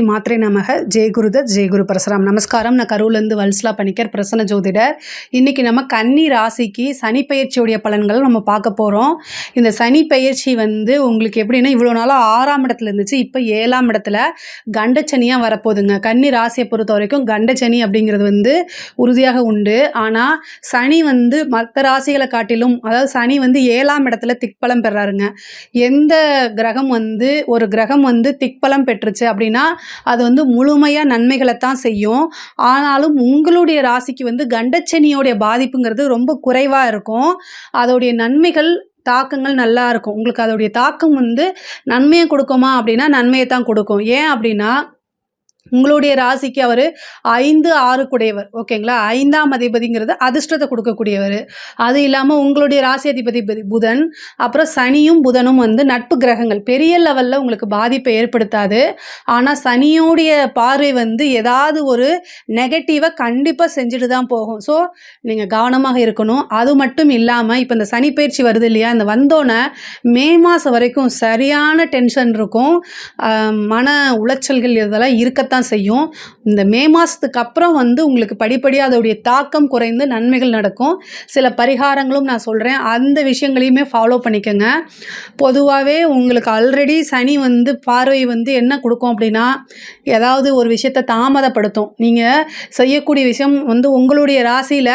மாத்திரை நமக. ஜெய் குருதத் ஜெய் குரு பரசுராம். நமஸ்காரம். நான் கரூர்லேருந்து வல்சலா பணிக்கர், பிரசன்ன ஜோதிடர். இன்றைக்கி நம்ம கன்னி ராசிக்கு சனி பயிற்சியுடைய பலன்களை நம்ம பார்க்க போகிறோம். இந்த சனி பயிற்சி உங்களுக்கு எப்படின்னா, இவ்வளோ நாளாக 6ஆம் இடத்துல இருந்துச்சு, இப்போ 7ஆம் இடத்துல கண்டச்சனியாக வரப்போகுதுங்க. கன்னி ராசியை பொறுத்த வரைக்கும் கண்டச்சனி அப்படிங்கிறது உறுதியாக உண்டு. ஆனால் சனி மற்ற ராசிகளை காட்டிலும், அதாவது சனி 7ஆம் இடத்துல திக்பலம் பெறாருங்க. எந்த கிரகம் ஒரு கிரகம் திக்பலம் பெற்றுச்சு அப்படின்னா அது முழுமையாக நன்மைகளைத்தான் செய்யும். ஆனாலும் உங்களுடைய ராசிக்கு கண்டச்சனியோடைய பாதிப்புங்கிறது ரொம்ப குறைவாக இருக்கும். அதோடைய நன்மைகள் தாக்கங்கள் நல்லா இருக்கும். உங்களுக்கு அதோடைய தாக்கம் நன்மையை கொடுக்குமா அப்படின்னா நன்மையை தான் கொடுக்கும். ஏன் அப்படின்னா, உங்களுடைய ராசிக்கு அவர் 5, 6 குடையவர். ஓகேங்களா? 5ஆம் அதிபதிங்கிறது அதிர்ஷ்டத்தை கொடுக்கக்கூடியவர். அது இல்லாமல் உங்களுடைய ராசி அதிபதி புதன், அப்புறம் சனியும் புதனும் நட்பு கிரகங்கள். பெரிய லெவலில் உங்களுக்கு பாதிப்பை ஏற்படுத்தாது. ஆனால் சனியோடைய பார்வை ஏதாவது ஒரு நெகட்டிவை கண்டிப்பாக செஞ்சுட்டு தான் போகும். ஸோ நீங்கள் கவனமாக இருக்கணும். அது மட்டும் இல்லாமல் இப்போ இந்த சனி பயிற்சி வருது இல்லையா, இந்த வந்தோன்னே மே மாதம் வரைக்கும் சரியான டென்ஷன் இருக்கும். மன உளைச்சல்கள் இதெல்லாம் இருக்கத்தான் செய்யும். இந்த மே மாதத்துக்கு அப்புறம் உங்களுக்கு படிப்படியாக அதோடைய தாக்கம் குறைந்து நன்மைகள் நடக்கும். சில பரிகாரங்களும் நான் சொல்கிறேன், அந்த விஷயங்களையுமே ஃபாலோ பண்ணிக்கோங்க. பொதுவாகவே உங்களுக்கு ஆல்ரெடி சனி பார்வை என்ன கொடுக்கும் அப்படின்னா, ஏதாவது ஒரு விஷயத்தை தாமதப்படுத்தும். நீங்கள் செய்யக்கூடிய விஷயம் உங்களுடைய ராசியில்,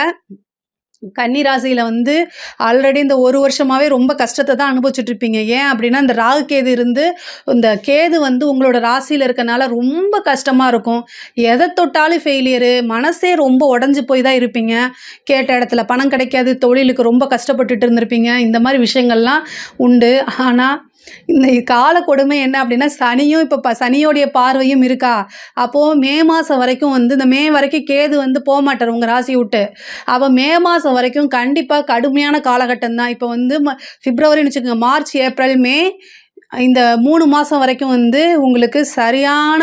கன்னி ராசியில் ஆல்ரெடி இந்த ஒரு வருஷமாகவே ரொம்ப கஷ்டத்தை தான் அனுபவிச்சுட்ருப்பீங்க. ஏன் அப்படின்னா, இந்த ராகு கேது இந்த கேது உங்களோட ராசியில் இருக்கனால ரொம்ப கஷ்டமாக இருக்கும். எதை தொட்டாலும் ஃபெயிலியரு, மனசே ரொம்ப உடஞ்சி போய் தான் இருப்பீங்க. கேட்ட இடத்துல பணம் கிடைக்காது, தொழிலுக்கு ரொம்ப கஷ்டப்பட்டுட்டு இருந்திருப்பீங்க. இந்த மாதிரி விஷயங்கள்லாம் உண்டு. ஆனால் இந்த கால கொடுமை என்ன அப்படின்னா, சனியும் இப்போ சனியோடைய பார்வையும் இருக்கா. அப்போது மே மாதம் வரைக்கும் இந்த மே வரைக்கும் கேது போக மாட்டார் உங்கள் ராசி விட்டு. அப்போ மே மாதம் வரைக்கும் கண்டிப்பாக கடுமையான காலகட்டம் தான். இப்போ பிப்ரவரின்னு வச்சுக்கோங்க, மார்ச், ஏப்ரல், மே, இந்த 3 மாதம் வரைக்கும் உங்களுக்கு சரியான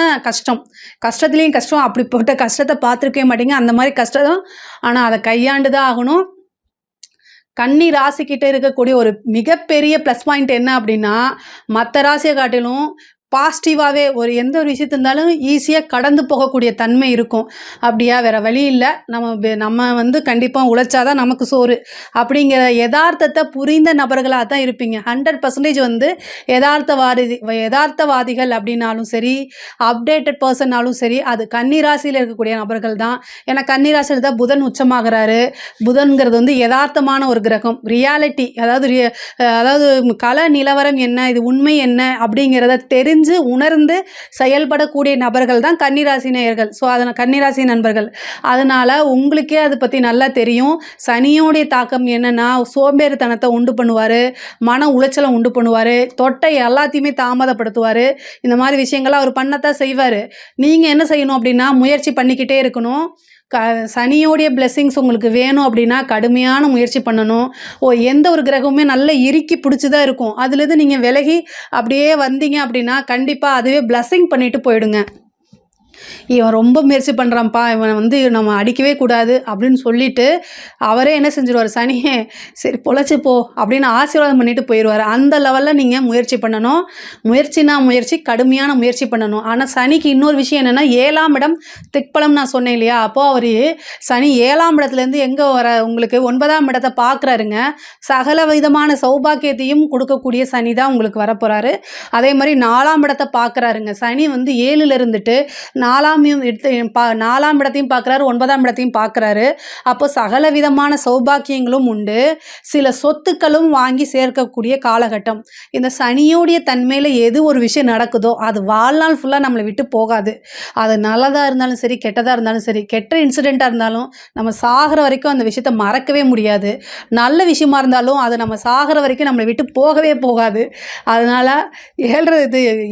கஷ்டத்துலேயும் கஷ்டம். அப்படிப்பட்ட கஷ்டத்தை பார்த்துருக்கவே மாட்டீங்க. அந்த மாதிரி கஷ்டம். ஆனால் அதை கையாண்டு தான் ஆகணும். கன்னி ராசிக்கிட்ட இருக்கக்கூடிய ஒரு மிகப்பெரிய ப்ளஸ் பாயிண்ட் என்ன அப்படின்னா, மற்ற ராசியை காட்டிலும் பாசிட்டிவாகவே எந்த ஒரு விஷயத்து இருந்தாலும் ஈஸியாக கடந்து போகக்கூடிய தன்மை இருக்கும். அப்படியா, வேறு வழி இல்லை, நம்ம கண்டிப்பாக உழைச்சாதான் நமக்கு சோறு அப்படிங்கிற யதார்த்தத்தை புரிந்த நபர்களாக தான் இருப்பீங்க. 100% யதார்த்தவாதிகள் அப்படின்னாலும் சரி, அப்டேட்டட் பர்சன்னாலும் சரி, அது கன்னி ராசியில் இருக்கக்கூடிய நபர்கள் தான். ஏன்னா கன்னி ராசியில் தான் புதன் உச்சமாகிறாரு. புதன்கிறது யதார்த்தமான ஒரு கிரகம். ரியாலிட்டி, அதாவது கள நிலவரம் என்ன, இது உண்மை என்ன அப்படிங்கிறத தெரிஞ்சு உணர்ந்து செயல்படக்கூடிய நபர்கள் தான் கன்னிராசி நேயர்கள். ஸோ அதனால் கன்னிராசி நண்பர்கள், அதனால் உங்களுக்கே அதை பற்றி நல்லா தெரியும். சனியோடைய தாக்கம் என்னென்னா, சோம்பேறித்தனத்தை உண்டு பண்ணுவார், மன உளைச்சலை உண்டு பண்ணுவார், தொட்டை எல்லாத்தையுமே தாமதப்படுத்துவார். இந்த மாதிரி விஷயங்கள்லாம் அவர் பண்ணத்தான் செய்வார். நீங்கள் என்ன செய்யணும் அப்படின்னா, முயற்சி பண்ணிக்கிட்டே இருக்கணும். சனியோடைய பிளெஸ்ஸிங்ஸ் உங்களுக்கு வேணும் அப்படின்னா கடுமையான முயற்சி பண்ணணும். எந்த ஒரு கிரகமுமே நல்ல இறுக்கி பிடிச்சி தான் இருக்கும். அதுலேருந்து நீங்கள் விலகி அப்படியே வந்தீங்க அப்படின்னா கண்டிப்பாக அதுவே பிளெஸ்ஸிங் பண்ணிட்டு போயிடுங்க. இவன் ரொம்ப முயற்சி பண்ணுறான்ப்பா, இவனை நம்ம அடிக்கவே கூடாது அப்படின்னு சொல்லிட்டு அவரே என்ன செஞ்சிருவார், சனியே சரி பொழைச்சி போ அப்படின்னு ஆசீர்வாதம் பண்ணிட்டு போயிடுவார். அந்த லெவலில் நீங்கள் முயற்சி பண்ணணும். முயற்சி கடுமையான முயற்சி பண்ணணும். ஆனால் சனிக்கு இன்னொரு விஷயம் என்னென்னா, 7ஆம் இடம் திக்பலம் நான் சொன்னேன் இல்லையா, அப்போது அவர் சனி 7ஆம் இடத்துலேருந்து எங்கே உங்களுக்கு 9ஆம் இடத்தை பார்க்குறாருங்க. சகல விதமான சௌபாக்கியத்தையும் கொடுக்கக்கூடிய சனி தான் உங்களுக்கு வரப்போகிறாரு. அதே மாதிரி 4ஆம் இடத்தை பார்க்குறாருங்க. சனி 7ல் இருந்துட்டு 4ஆம் இடத்தையும் பார்க்குறாரு, 9ஆம் இடத்தையும் பார்க்குறாரு. அப்போ சகல விதமான சௌபாக்கியங்களும் உண்டு. சில சொத்துக்களும் வாங்கி சேர்க்கக்கூடிய காலகட்டம். இந்த சனியோடைய தன்மையில் எது ஒரு விஷயம் நடக்குதோ அது வாழ்நாள் ஃபுல்லாக நம்மளை விட்டு போகாது. அது நல்லதாக இருந்தாலும் சரி, கெட்டதாக இருந்தாலும் சரி, கெட்ட இன்சிடெண்ட்டாக இருந்தாலும் நம்ம சாகிற வரைக்கும் அந்த விஷயத்தை மறக்கவே முடியாது. நல்ல விஷயமா இருந்தாலும் அது நம்ம சாகிற வரைக்கும் நம்மளை விட்டு போகவே போகாது. அதனால்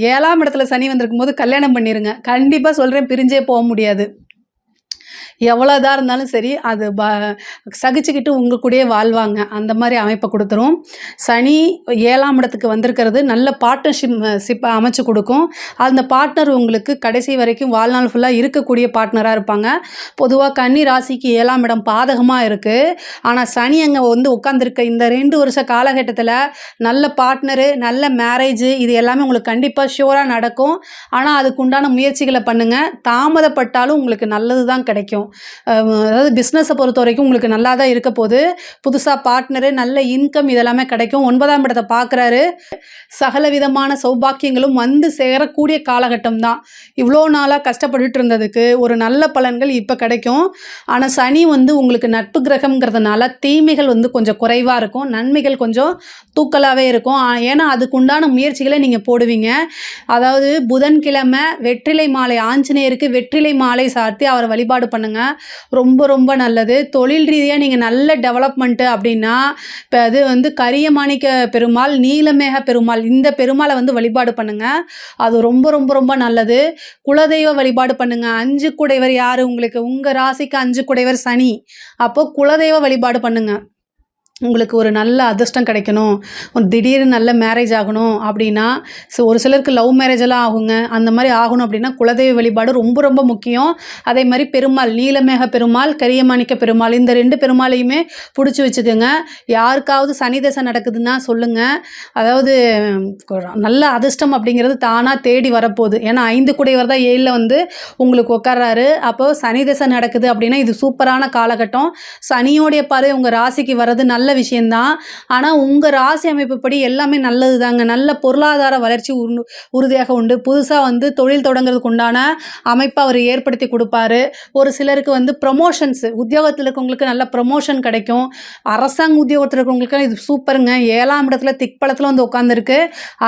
7ஆம் இடத்துல சனி வந்திருக்கும் போது கல்யாணம் பண்ணிடுங்க. கண்டிப்பாக சொல்கிறேன், பிரிஞ்சே போக முடியாது. எவ்வளோ இதாக இருந்தாலும் சரி அது சகிச்சுக்கிட்டு உங்கள் கூடயே வாழ்வாங்க. அந்த மாதிரி அமைப்பை கொடுத்துரும். சனி 7ஆம் இடத்துக்கு வந்திருக்கிறது நல்ல பார்ட்னர்ஷிப்பை அமைச்சு கொடுக்கும். அந்த பார்ட்னர் உங்களுக்கு கடைசி வரைக்கும் வாழ்நாள் ஃபுல்லாக இருக்கக்கூடிய பார்ட்னராக இருப்பாங்க. பொதுவாக கன்னி ராசிக்கு 7ஆம் இடம் பாதகமாக இருக்குது. ஆனால் சனி அங்கே வந்து உட்காந்துருக்க இந்த 2 வருஷ காலகட்டத்தில் நல்ல பார்ட்னரு, நல்ல மேரேஜு இது எல்லாமே உங்களுக்கு கண்டிப்பாக ஷூராக நடக்கும். ஆனால் அதுக்குண்டான முயற்சிகளை பண்ணுங்கள். தாமதப்பட்டாலும் உங்களுக்கு நல்லது தான் கிடைக்கும். அதாவது பிஸ்னஸை பொறுத்த வரைக்கும் உங்களுக்கு நல்லா தான் இருக்க போகுது. புதுசாக பார்ட்னரு, நல்ல இன்கம் இதெல்லாமே கிடைக்கும். 9ஆம் இடத்தை பார்க்குறாரு. சகல விதமான சௌபாக்கியங்களும் வந்து சேரக்கூடிய காலகட்டம் தான். இவ்வளோ நாளாக கஷ்டப்பட்டுட்டு இருந்ததுக்கு ஒரு நல்ல பலன்கள் இப்போ கிடைக்கும். ஆனால் சனி வந்து உங்களுக்கு நட்பு கிரகம்ங்கிறதுனால தீமைகள் வந்து கொஞ்சம் குறைவாக இருக்கும், நன்மைகள் கொஞ்சம் தூக்கலாகவே இருக்கும். ஏன்னா அதுக்குண்டான முயற்சிகளை நீங்கள் போடுவீங்க. அதாவது புதன்கிழமை வெற்றிலை மாலை, ஆஞ்சநேயருக்கு வெற்றிலை மாலை சாத்தி அவரை வழிபாடு பண்ணுங்கள். ரொம்ப ரொம்ப நல்லது. தொழில் ரீதியாக நீங்கள் நல்ல டெவலப்மெண்ட்டு அப்படின்னா இப்போ அது வந்து கரியமாணிக்க பெருமாள், நீலமேக பெருமாள், இந்த பெருமாளை வந்து வழிபாடு பண்ணுங்கள். அது ரொம்ப ரொம்ப ரொம்ப நல்லது. குலதெய்வ வழிபாடு பண்ணுங்கள். 5 குடைவர் யார் உங்களுக்கு? உங்கள் ராசிக்கு 5 குடைவர் சனி. அப்போது குலதெய்வ வழிபாடு பண்ணுங்கள். உங்களுக்கு ஒரு நல்ல அதிர்ஷ்டம் கிடைக்கணும், ஒரு திடீர்னு நல்ல மேரேஜ் ஆகணும் அப்படின்னா, ஒரு சிலருக்கு லவ் மேரேஜ் எல்லாம் ஆகுங்க. அந்த மாதிரி ஆகணும் அப்படின்னா குலதெய்வ வழிபாடு ரொம்ப ரொம்ப முக்கியம். அதே மாதிரி பெருமாள், நீலமேக பெருமாள், கரியமாணிக்க பெருமாள், இந்த 2 பெருமாளையுமே பிடிச்சி வச்சுக்கோங்க. யாருக்காவது சனி தசை நடக்குதுன்னா சொல்லுங்கள். அதாவது நல்ல அதிர்ஷ்டம் அப்படிங்கிறது தானாக தேடி வரப்போகுது. ஏன்னா 5 குடையவர் தான் 7ல் வந்து உங்களுக்கு உட்கார்றாரு. அப்போது சனி தசை நடக்குது அப்படின்னா இது சூப்பரான காலகட்டம். சனியோடைய பார்வை உங்கள் ராசிக்கு வர்றது நல்ல விஷயந்தான். ஆனால் உங்கள் ராசி அமைப்புப்படி எல்லாமே நல்லது தாங்க. நல்ல பொருளாதார வளர்ச்சி உறுதியாக உண்டு. புதுசாக வந்து தொழில் தொடங்குறதுக்கு உண்டான அமைப்பை அவர் ஏற்படுத்தி கொடுப்பாரு. ஒரு சிலருக்கு வந்து ப்ரமோஷன்ஸு, உத்தியோகத்தில் இருக்கவங்களுக்கு நல்ல ப்ரமோஷன் கிடைக்கும். அரசாங்க உத்தியோகத்தில் இருக்கவங்களுக்கு இது சூப்பருங்க. 7ஆம் இடத்துல திக்பலத்தில் வந்து உட்காந்துருக்கு.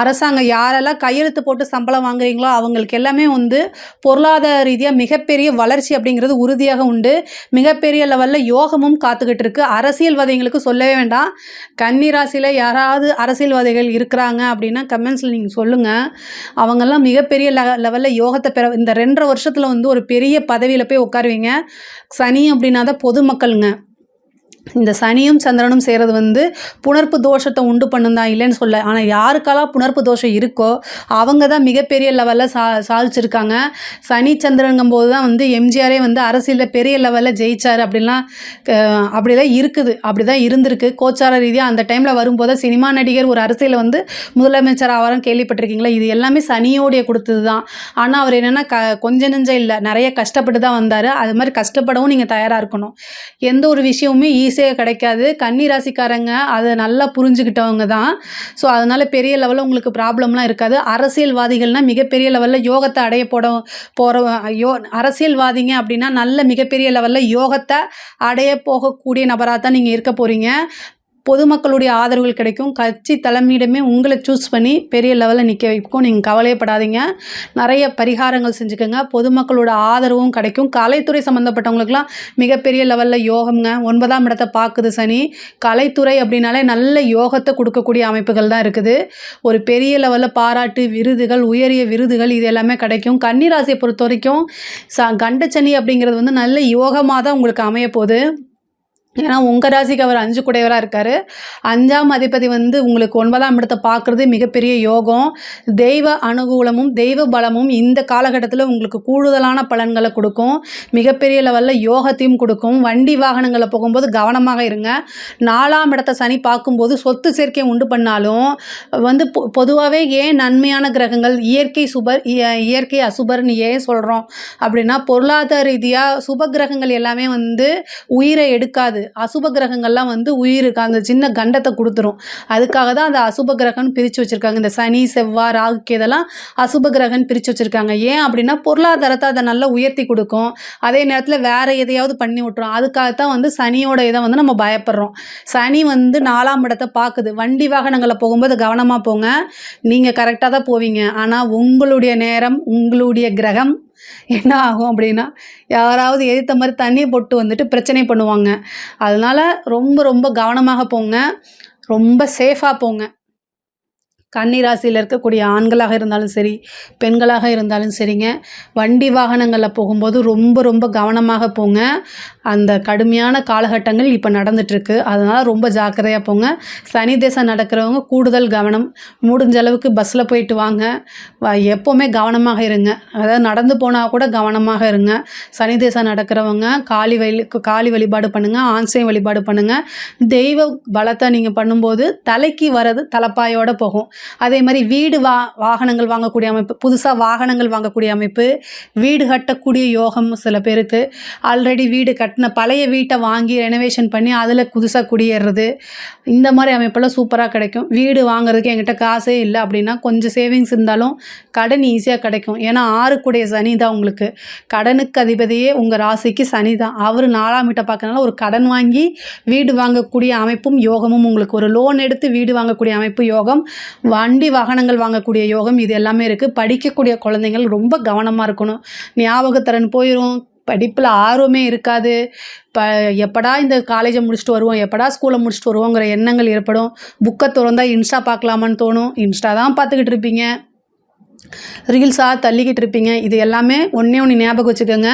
அரசாங்கம் யாரெல்லாம் கையெழுத்து போட்டு சம்பளம் வாங்குறீங்களோ அவங்களுக்கு எல்லாமே வந்து பொருளாதார ரீதியாக மிகப்பெரிய வளர்ச்சி அப்படிங்கிறது உறுதியாக உண்டு. மிகப்பெரிய லெவலில் யோகமும் காத்துக்கிட்டு இருக்கு. அரசியல்வாதிகளுக்கு சொல்லவே வேண்டாம். கன்னி ராசியில் யாராவது அரசியல்வாதிகள் இருக்கிறாங்க அப்படின்னா கமெண்ட்ஸில் நீங்கள் சொல்லுங்கள். அவங்கெல்லாம் மிகப்பெரிய லெவலில் யோகத்தை பெற இந்த 2.5 வருஷத்தில் வந்து ஒரு பெரிய பதவியில் போய் உட்காருவீங்க. சனி அப்படின்னா தான் பொதுமக்கள்ங்க. இந்த சனியும் சந்திரனும் செய்கிறது வந்து புணர்ப்பு தோஷத்தை உண்டு பண்ணுதான், இல்லைன்னு சொல்ல. ஆனால் யாருக்கெல்லாம் புணர்ப்பு தோஷம் இருக்கோ அவங்க தான் மிகப்பெரிய லெவலில் சாதிச்சிருக்காங்க. சனி சந்திரனுங்கும்போது தான் வந்து எம்ஜிஆரே வந்து அரசியலில் பெரிய லெவலில் ஜெயிச்சார். அப்படிலாம் இருக்குது, அப்படி தான் இருந்திருக்கு. கோச்சார ரீதியாக அந்த டைமில் வரும்போது சினிமா நடிகர் ஒரு அரசியலில் வந்து முதலமைச்சர் ஆவாரம் கேள்விப்பட்டிருக்கீங்களா? இது எல்லாமே சனியோடைய கொடுத்தது தான். ஆனால் அவர் என்னென்னா கொஞ்சம் நெஞ்சம் இல்லை, நிறைய கஷ்டப்பட்டு தான் வந்தார். அது மாதிரி கஷ்டப்படவும் நீங்கள் தயாராக இருக்கணும். எந்த ஒரு விஷயமுமே ஈஸியாக கிடைக்காது. கன்னி ராசிக்காரங்க அதை நல்லா புரிஞ்சுக்கிட்டவங்க தான். ஸோ அதனால் பெரிய லெவலில் உங்களுக்கு ப்ராப்ளம்லாம் இருக்காது. அரசியல்வாதிகள்னால் மிகப்பெரிய லெவலில் யோகத்தை அடைய போகிற அரசியல்வாதிங்க அப்படின்னா நல்ல மிகப்பெரிய லெவலில் யோகத்தை அடைய போகக்கூடிய நபராக தான் நீங்கள் இருக்க போகிறீங்க. பொதுமக்களுடைய ஆதரவுகள் கிடைக்கும். கட்சி தலைமையிடமே உங்களை சூஸ் பண்ணி பெரிய லெவலில் நிற்க வைக்கும். நீங்கள் கவலையப்படாதீங்க. நிறைய பரிகாரங்கள் செஞ்சுக்கோங்க. பொதுமக்களோட ஆதரவும் கிடைக்கும். கலைத்துறை சம்மந்தப்பட்டவங்களுக்குலாம் மிகப்பெரிய லெவலில் யோகம்ங்க. 9ஆம் இடத்தை பார்க்குது சனி. கலைத்துறை அப்படின்னாலே நல்ல யோகத்தை கொடுக்கக்கூடிய அமைப்புகள் தான் இருக்குது. ஒரு பெரிய லெவலில் பாராட்டு, விருதுகள், உயரிய விருதுகள் இது எல்லாமே கிடைக்கும். கன்னிராசியை பொறுத்த வரைக்கும் கண்டச்சனி அப்படிங்கிறது வந்து நல்ல யோகமாக தான் உங்களுக்கு அமையப்போகுது. ஏன்னா உங்கள் ராசிக்கு அவர் 5 குடையவராக இருக்கார். 5ஆம் அதிபதி வந்து உங்களுக்கு 9ஆம் இடத்தை பார்க்குறது மிகப்பெரிய யோகம். தெய்வ அனுகூலமும் தெய்வ பலமும் இந்த காலகட்டத்தில் உங்களுக்கு கூடுதலான பலன்களை கொடுக்கும். மிகப்பெரிய லெவலில் யோகத்தையும் கொடுக்கும். வண்டி வாகனங்களை போகும்போது கவனமாக இருங்க. 4ஆம் இடத்தை சனி பார்க்கும்போது சொத்து சேர்க்கை உண்டு பண்ணாலும் வந்து பொதுவாகவே ஏன் நன்மையான கிரகங்கள் இயற்கை சுபர், இயற்கை அசுபர்னு ஏன் சொல்கிறோம் அப்படின்னா, பொருளாதார ரீதியாக சுப கிரகங்கள் எல்லாமே வந்து உயிரை எடுக்காது. அசுப கிரகங்கள்லாம் வந்து உயிருக்கு அந்த சின்ன கண்டத்தை கொடுத்துரும். அதுக்காக தான் அந்த அசுப கிரகம்னு பிரித்து வச்சுருக்காங்க. இந்த சனி, செவ்வாய், ராகு இதெல்லாம் அசுப கிரகம்னு பிரித்து வச்சுருக்காங்க. ஏன் அப்படின்னா பொருளாதாரத்தை அதை நல்லா உயர்த்தி கொடுக்கும். அதே நேரத்தில் வேறு எதையாவது பண்ணி விட்டுரும். அதுக்காகத்தான் வந்து சனியோட இதை வந்து நம்ம பயப்படுறோம். சனி வந்து 4ஆம் இடத்தை பார்க்குது. வண்டி வாகனங்களை போகும்போது கவனமாக போங்க. நீங்கள் கரெக்டாக தான் போவீங்க. ஆனால் உங்களுடைய நேரம், உங்களுடைய கிரகம் என்ன ஆகும் அப்படின்னா, யாராவது எதிர்த்த மாதிரி தண்ணியை போட்டு வந்துட்டு பிரச்சனை பண்ணுவாங்க. அதனால் ரொம்ப ரொம்ப கவனமாக போங்க. ரொம்ப சேஃபாக போங்க. கன்னி ராசியில் இருக்கக்கூடிய ஆண்களாக இருந்தாலும் சரி, பெண்களாக இருந்தாலும் சரிங்க, வண்டி வாகனங்களில் போகும்போது ரொம்ப ரொம்ப கவனமாக போங்க. அந்த கடுமையான காலகட்டங்கள் இப்போ நடந்துகிட்ருக்கு. அதனால் ரொம்ப ஜாக்கிரதையாக போங்க. சனி திசை நடக்கிறவங்க கூடுதல் கவனம். முடிஞ்ச அளவுக்கு பஸ்ஸில் போயிட்டு வாங்க. எப்போவுமே கவனமாக இருங்க. அதாவது நடந்து போனால் கூட கவனமாக இருங்க. சனி திசை நடக்கிறவங்க காளி வழிபாடு பண்ணுங்கள், ஆஞ்சநேய வழிபாடு பண்ணுங்கள். தெய்வ பலத்தை நீங்கள் பண்ணும்போது தலைக்கு வர்றது தலைப்பாயோடு போகும். அதே மாதிரி வீடு வாகனங்கள் வாங்கக்கூடிய அமைப்பு, புதுசாக வாகனங்கள் வாங்கக்கூடிய அமைப்பு, வீடு கட்டக்கூடிய யோகம் சில பேருக்கு. ஆல்ரெடி வீடு கட்டின பழைய வீட்டை வாங்கி ரெனோவேஷன் பண்ணி அதில் புதுசாக குடியேறது, இந்த மாதிரி அமைப்பெல்லாம் சூப்பராக கிடைக்கும். வீடு வாங்குறதுக்கு என்கிட்ட காசே இல்லை அப்படின்னா கொஞ்சம் சேவிங்ஸ் இருந்தாலும் கடன் ஈஸியாக கிடைக்கும். ஏன்னா 6 சனி தான் உங்களுக்கு. கடனுக்கு அதிபதியே உங்கள் ராசிக்கு சனி தான். அவர் 4ஆம் வீட்டை பார்க்கறதுனால ஒரு கடன் வாங்கி வீடு வாங்கக்கூடிய அமைப்பும் யோகமும் உங்களுக்கு. ஒரு லோன் எடுத்து வீடு வாங்கக்கூடிய அமைப்பு யோகம், வண்டி வாகனங்கள் வாங்கக்கூடிய யோகம், இது எல்லாமே இருக்குது. படிக்கக்கூடிய குழந்தைங்கள் ரொம்ப கவனமாக இருக்கணும். ஞாபகத்திறன் போயிடும், படிப்பில் ஆர்வமே இருக்காது. எப்படா இந்த காலேஜை முடிச்சுட்டு வருவோம், எப்படா ஸ்கூலை முடிச்சுட்டு வருவோங்கிற எண்ணங்கள் ஏற்படும். புக்கை திறந்தா இன்ஸ்டா பார்க்கலாமான்னு தோணும். இன்ஸ்டா தான் பார்த்துக்கிட்டு இருப்பீங்க, ரீல்ஸாக தள்ளிக்கிட்டு இருப்பீங்க. இது எல்லாமே ஒன்றே ஞாபகம் வச்சுக்கோங்க.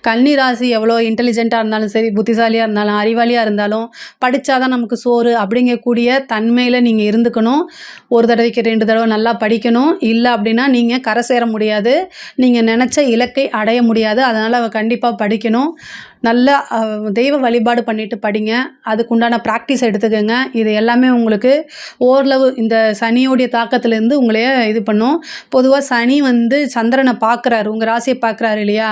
கன்னி ராசி எவ்வளோ இன்டெலிஜென்ட்டாக இருந்தாலும் சரி, புத்திசாலியாக இருந்தாலும், அறிவாளியாக இருந்தாலும், படித்தாதான் நமக்கு சோறு அப்படிங்கக்கூடிய தன்மையில் நீங்கள் இருந்துக்கணும். ஒரு தடவைக்கு 2 தடவை நல்லா படிக்கணும். இல்லை அப்படின்னா நீங்கள் கரை சேர முடியாது, நீங்கள் நினச்ச இலக்கை அடைய முடியாது. அதனால் கண்டிப்பாக படிக்கணும். நல்லா தெய்வ வழிபாடு பண்ணிவிட்டு படிங்க. அதுக்குண்டான ப்ராக்டிஸ் எடுத்துக்கோங்க. இது எல்லாமே உங்களுக்கு ஓரளவு இந்த சனியோடைய தாக்கத்துலேருந்து உங்களையே இது பண்ணும். பொதுவாக சனி சந்திரனை பார்க்குறாரு, உங்கள் ராசியை பார்க்குறாரு இல்லையா?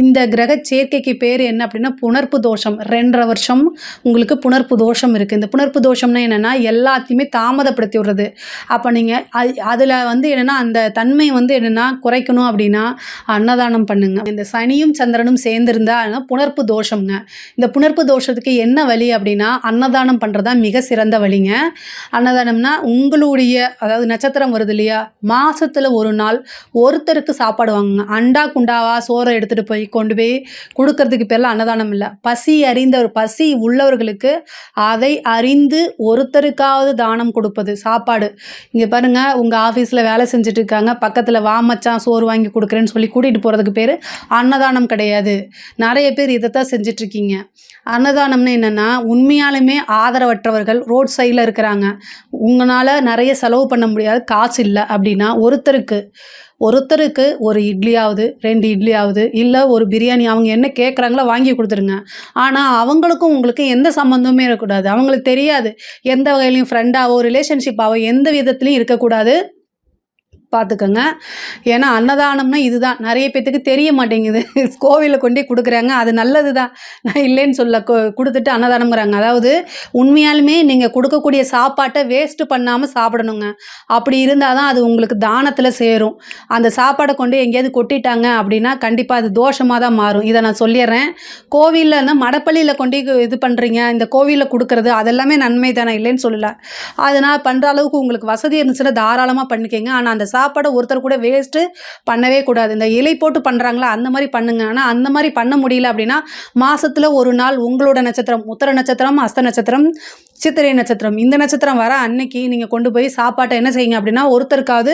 இந்த கிரக சேர்க்கைக்கு பேர் என்ன அப்படின்னா புணர்ப்பு தோஷம். 2.5 வருஷம் உங்களுக்கு புணர்ப்பு தோஷம் இருக்குது. இந்த புணர்ப்பு தோஷம்னா என்னென்னா எல்லாத்தையுமே தாமதப்படுத்தி விடுறது. அப்போ நீங்கள் அதில் என்னென்னா அந்த தன்மை என்னென்னா குறைக்கணும் அப்படின்னா அன்னதானம் பண்ணுங்கள். இந்த சனியும் சந்திரனும் சேர்ந்துருந்தால் புணர்ப்பு தோஷம்ங்க. இந்த புணர்ப்பு தோஷத்துக்கு என்ன வழி அப்படின்னா அன்னதானம் பண்ணுறதா மிக சிறந்த வழிங்க. அன்னதானம்னா உங்களுடைய அதாவது நட்சத்திரம் வருது இல்லையா, மாதத்தில் ஒரு நாள் ஒருத்தருக்கு சாப்பாடு வாங்குங்க. அண்டா குண்டாவா சோறை எடுத்துகிட்டு போய் கொண்டு போய் கொடுக்கறதுக்கு பேரில் அன்னதானம் இல்லை. பசி உள்ளவர்களுக்கு அதை அறிந்து ஒருத்தருக்காவது தானம் கொடுப்பது சாப்பாடு. இங்கே பாருங்கள், உங்கள் ஆஃபீஸில் வேலை செஞ்சுட்டு இருக்காங்க, பக்கத்தில் வா மச்சான் சோறு வாங்கி கொடுக்குறேன்னு சொல்லி கூட்டிகிட்டு போகிறதுக்கு பேர் அன்னதானம் கிடையாது. நிறைய பேர் இதைத்தான் செஞ்சிட்ருக்கீங்க. அன்னதானம்னு என்னென்னா உண்மையாலுமே ஆதரவற்றவர்கள் ரோட் சைடில் இருக்கிறாங்க, உங்களால் நிறைய செலவு பண்ண முடியாது, காசு இல்லை அப்படின்னா ஒருத்தருக்கு ஒரு இட்லியாவது 2 இட்லியாவது இல்லை ஒரு பிரியாணி அவங்க என்ன கேட்குறாங்களோ வாங்கி கொடுத்துருங்க. ஆனால் அவங்களுக்கும் உங்களுக்கும் எந்த சம்மந்தமே இருக்கக்கூடாது. அவங்களுக்கு தெரியாது, எந்த வகையிலையும் ஃப்ரெண்டாவோ ரிலேஷன்ஷிப்பாவோ எந்த விதத்துலையும் இருக்கக்கூடாது. பார்த்துக்கோங்க. ஏன்னா அன்னதானம்னா இதுதான் நிறைய பேத்துக்கு தெரிய மாட்டேங்குது. கோவிலில் கொண்டு கொடுக்குறாங்க, அது நல்லது தான், நான் இல்லைன்னு சொல்ல. கொடுத்துட்டு அன்னதானம்ங்கிறாங்க. அதாவது உண்மையாலுமே நீங்கள் கொடுக்கக்கூடிய சாப்பாட்டை வேஸ்ட்டு பண்ணாமல் சாப்பிடணுங்க. அப்படி இருந்தால் தான் அது உங்களுக்கு தானத்தில் சேரும். அந்த சாப்பாடை கொண்டு எங்கேயாவது கொட்டிட்டாங்க அப்படின்னா கண்டிப்பாக அது தோஷமாக தான் மாறும். இதை நான் சொல்லிடுறேன். கோவிலில் மடப்பள்ளியில் கொண்டு இது பண்ணுறீங்க, இந்த கோவிலில் கொடுக்குறது அதெல்லாமே நன்மை தானே, இல்லைன்னு சொல்லலை. அதனால் பண்ணுற அளவுக்கு உங்களுக்கு வசதி இருந்துச்சுன்னா தாராளமாக பண்ணிக்கங்க. ஆனால் அந்த சாப்பாடை ஒருத்தர் கூட வேஸ்ட்டு பண்ணவே கூடாது. இந்த இலை போட்டு பண்ணுறாங்களா அந்த மாதிரி பண்ணுங்க. ஆனால் அந்த மாதிரி பண்ண முடியல அப்படின்னா மாதத்தில் ஒரு நாள் உங்களோட நட்சத்திரம் உத்தர நட்சத்திரம், அஸ்த நட்சத்திரம், சித்திரை நட்சத்திரம், இந்த நட்சத்திரம் வர அன்னைக்கு நீங்கள் கொண்டு போய் சாப்பாட்டை என்ன செய்யுங்க அப்படின்னா ஒருத்தருக்காவது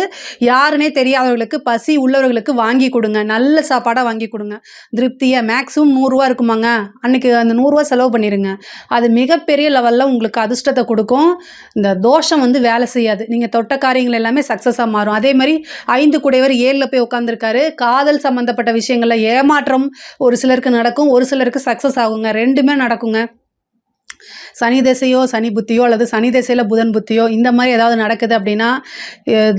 யாருன்னே தெரியாதவர்களுக்கு பசி உள்ளவர்களுக்கு வாங்கி கொடுங்க. நல்ல சாப்பாடாக வாங்கி கொடுங்க. திருப்தியாக மேக்ஸிமம் 100 ரூபா இருக்குமாங்க, அன்றைக்கி அந்த 100 ரூபா செலவு பண்ணிடுங்க. அது மிகப்பெரிய லெவலில் உங்களுக்கு அதிர்ஷ்டத்தை கொடுக்கும். இந்த தோஷம் வேலை செய்யாது. நீங்கள் தொட்ட காரியங்கள் எல்லாமே சக்ஸஸாக மாறும். அதே மாதிரி 5 குடையவர் 7ல் போய் உட்காந்துருக்காரு. காதல் சம்மந்தப்பட்ட விஷயங்களில் ஏமாற்றம் ஒரு சிலருக்கு நடக்கும், ஒரு சிலருக்கு சக்ஸஸ் ஆகுங்க. 2மே நடக்குங்க. சனி திசையோ சனி புத்தியோ அல்லது சனி திசையில் புதன் புத்தியோ இந்த மாதிரி ஏதாவது நடக்குது அப்படின்னா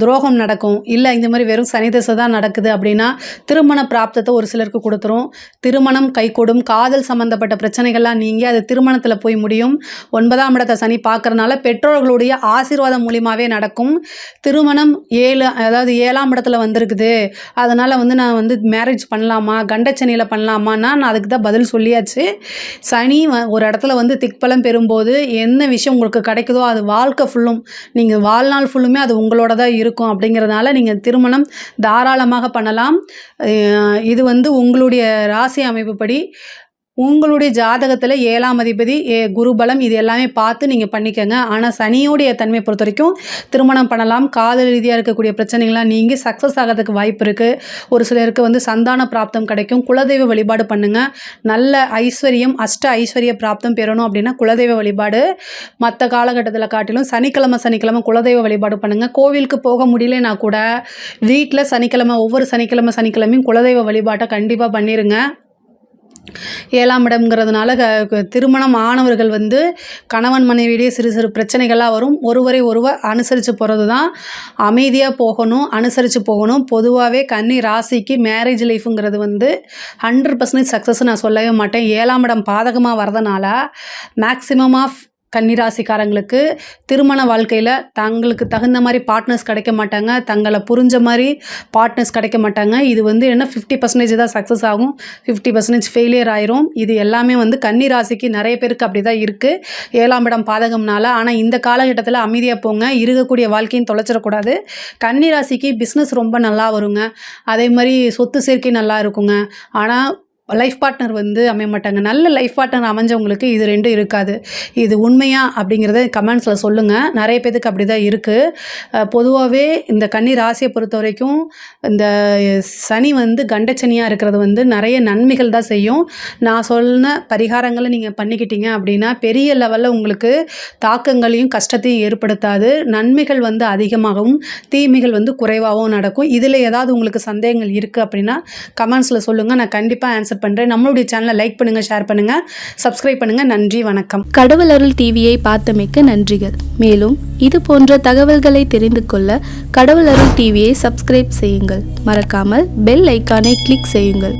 துரோகம் நடக்கும். இல்லை இந்த மாதிரி வெறும் சனி திசை தான் நடக்குது அப்படின்னா திருமண பிராப்தத்தை ஒரு சிலருக்கு கொடுத்துரும். திருமணம் கைகூடும். காதல் சம்மந்தப்பட்ட பிரச்சனைகள்லாம் நீங்கள் அது திருமணத்தில் போய் முடியும். 9ஆம் இடத்தை சனி பார்க்குறதுனால பெற்றோர்களுடைய ஆசீர்வாதம் மூலியமாகவே நடக்கும். திருமணம் 7ஆம் இடத்துல வந்திருக்குது, அதனால் நான் மேரேஜ் பண்ணலாமா, கண்டச்சனியில் பண்ணலாமான்னா நான் அதுக்கு தான் பதில் சொல்லியாச்சு. சனி ஒரு இடத்துல திக்பலம் பெறும்போது என்ன விஷயம் உங்களுக்கு கிடைக்குதோ அது வாழ்க்கை ஃபுல்லும் நீங்கள் வாழ்நாள் ஃபுல்லுமே அது உங்களோட தான் இருக்கும். அப்படிங்கிறதுனால நீங்கள் திருமணம் தாராளமாக பண்ணலாம். இது உங்களுடைய ராசி அமைப்புப்படி உங்களுடைய ஜாதகத்தில் 7ஆம் அதிபதி குருபலம் இது எல்லாமே பார்த்து நீங்கள் பண்ணிக்கோங்க. ஆனால் சனியோடைய தன்மை பொறுத்த வரைக்கும் திருமணம் பண்ணலாம், காதல் ரீதியாக இருக்கக்கூடிய பிரச்சனைகள்லாம் நீங்கள் சக்ஸஸ் ஆகிறதுக்கு வாய்ப்பு இருக்குது. ஒரு சிலருக்கு வந்து சந்தான பிராப்தம் கிடைக்கும். குலதெய்வ வழிபாடு பண்ணுங்கள். நல்ல ஐஸ்வர்யம், அஷ்ட ஐஸ்வர்ய பிராப்தம் பெறணும் அப்படின்னா குலதெய்வ வழிபாடு மற்ற காலகட்டத்தில் காட்டிலும் சனிக்கிழமை குலதெய்வ வழிபாடு பண்ணுங்கள். கோவிலுக்கு போக முடியலனா கூட வீட்டில் ஒவ்வொரு சனிக்கிழமையும் குலதெய்வ வழிபாட்டை கண்டிப்பாக பண்ணிடுங்க. 7ஆம் இடம்ங்கிறதுனால திருமணம் ஆனவர்கள் வந்து கணவன் மனைவியிடையே சிறு சிறு பிரச்சனைகள்லாம் வரும். ஒருவர் அனுசரித்து போகிறது தான். அமைதியாக போகணும், அனுசரித்து போகணும். பொதுவாகவே கன்னி ராசிக்கு மேரேஜ் லைஃபுங்கிறது வந்து 100% சக்ஸஸ் நான் சொல்லவே மாட்டேன். 7ஆம் இடம் பாதகமாக வரதுனால மேக்ஸிமம் ஆஃப் கன்னிராசிக்காரங்களுக்கு திருமண வாழ்க்கையில் தங்களுக்கு தகுந்த மாதிரி பார்ட்னர்ஸ் கிடைக்க மாட்டாங்க, தங்களை புரிஞ்ச மாதிரி பார்ட்னர்ஸ் கிடைக்க மாட்டாங்க. இது வந்து என்ன 50% தான் சக்ஸஸ் ஆகும், 50% ஃபெயிலியர் ஆயிரும். இது எல்லாமே வந்து கன்னிராசிக்கு நிறைய பேருக்கு அப்படி தான் இருக்குது 7ஆம் இடம் பாதகம்னால. ஆனால் இந்த காலகட்டத்தில் அமைதியாக போங்க, இருக்கக்கூடிய வாழ்க்கையும் தொலைச்சிடக்கூடாது. கன்னிராசிக்கு பிஸ்னஸ் ரொம்ப நல்லா வருங்க, அதே மாதிரி சொத்து சேர்க்கை நல்லா இருக்குங்க. ஆனால் லைஃப் பார்ட்னர் வந்து அமைய மாட்டாங்க. நல்ல லைஃப் பார்ட்னர் அமைஞ்சவங்களுக்கு இது ரெண்டும் இருக்காது. இது உண்மையா அப்படிங்கிறத கமெண்ட்ஸில் சொல்லுங்கள். நிறைய பேருக்கு அப்படி தான் இருக்குது. பொதுவாகவே இந்த கன்னி ராசியை பொறுத்த வரைக்கும் இந்த சனி வந்து கண்டச்சனியாக இருக்கிறது வந்து நிறைய நன்மைகள் தான் செய்யும். நான் சொன்ன பரிகாரங்களை நீங்கள் பண்ணிக்கிட்டீங்க அப்படின்னா பெரிய லெவலில் உங்களுக்கு தாக்கங்களையும் கஷ்டத்தையும் ஏற்படுத்தாது. நன்மைகள் வந்து அதிகமாகவும் தீமைகள் வந்து குறைவாகவும் நடக்கும். இதில் ஏதாவது உங்களுக்கு சந்தேகங்கள் இருக்குது அப்படின்னா கமெண்ட்ஸில் சொல்லுங்கள், நான் கண்டிப்பாக ஆன்சர் பண்ணுறேன். நம்மளுடைய சேனலை லைக் பண்ணுங்கள், ஷேர் பண்ணுங்கள், சப்ஸ்கிரைப் பண்ணுங்கள். நன்றி, வணக்கம். கடவுள் அருள் டிவியை பார்த்தமைக்கு நன்றிகள். மேலும் இது போன்ற தகவல்களை தெரிந்து கொள்ள கடவுள் அருள் டிவியை சப்ஸ்கிரைப் செய்யுங்கள். மறக்காமல் பெல் ஐக்கானை கிளிக் செய்யுங்கள்.